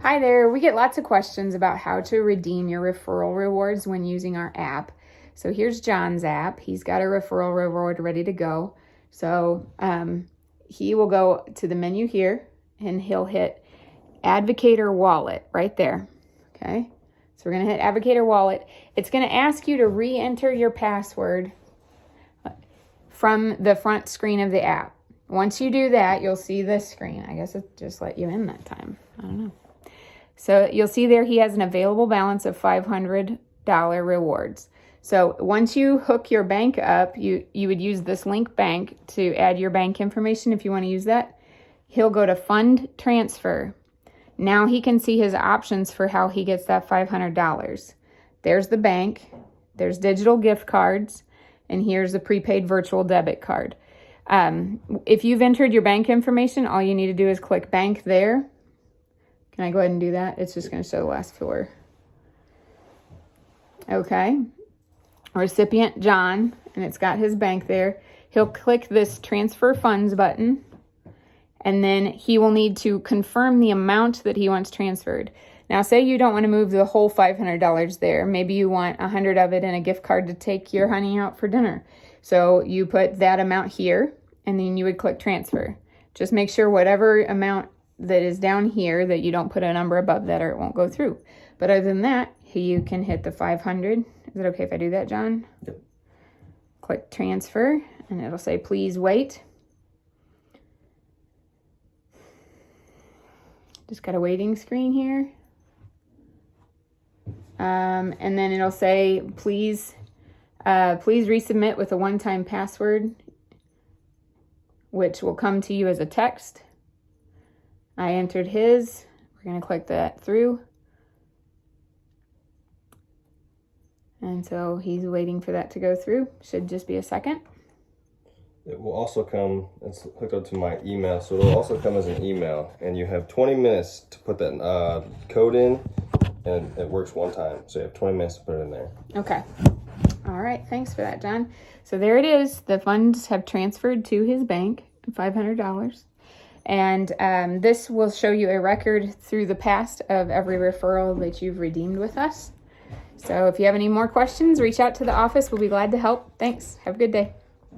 Hi there. We get lots of questions about how to redeem your referral rewards when using our app. So here's John's app. He's got a referral reward ready to go. So he will go to the menu here and he'll hit Advocator Wallet right there. Okay. So we're going to hit Advocator Wallet. It's going to ask you to re-enter your password from the front screen of the app. Once you do that, you'll see this screen. I guess it just let you in that time. I don't know. So you'll see there he has an available balance of $500 rewards. So once you hook your bank up, you would use this link bank to add your bank information if you want to use that. He'll go to Fund Transfer. Now he can see his options for how he gets that $500. There's the bank, there's digital gift cards, and here's the prepaid virtual debit card. If you've entered your bank information, all you need to do is click bank there. Can I go ahead and do that? It's just going to show the last four. Okay. Recipient John, and it's got his bank there. He'll click this transfer funds button, and then he will need to confirm the amount that he wants transferred. Now, say you don't want to move the whole $500 there. Maybe you want 100 of it in a gift card to take your honey out for dinner. So you put that amount here, and then you would click transfer. Just make sure whatever amount that is down here that you don't put a number above that or it won't go through. But other than that, you can hit the 500. Is it okay if I do that, John? Yep. Click transfer, and it'll say, please wait. Just got a waiting screen here. And then it'll say, please resubmit with a one-time password, which will come to you as a text. I entered his. We're going to click that through. And so he's waiting for that to go through. Should just be a second. It will also come, it's hooked up to my email, so it'll also come as an email. And you have 20 minutes to put that code in, and it works one time. So you have 20 minutes to put it in there. Okay. All right. Thanks for that, John. So there it is. The funds have transferred to his bank, $500. And this will show you a record through the past of every referral that you've redeemed with us. So if you have any more questions, reach out to the office. We'll be glad to help. Thanks. Have a good day.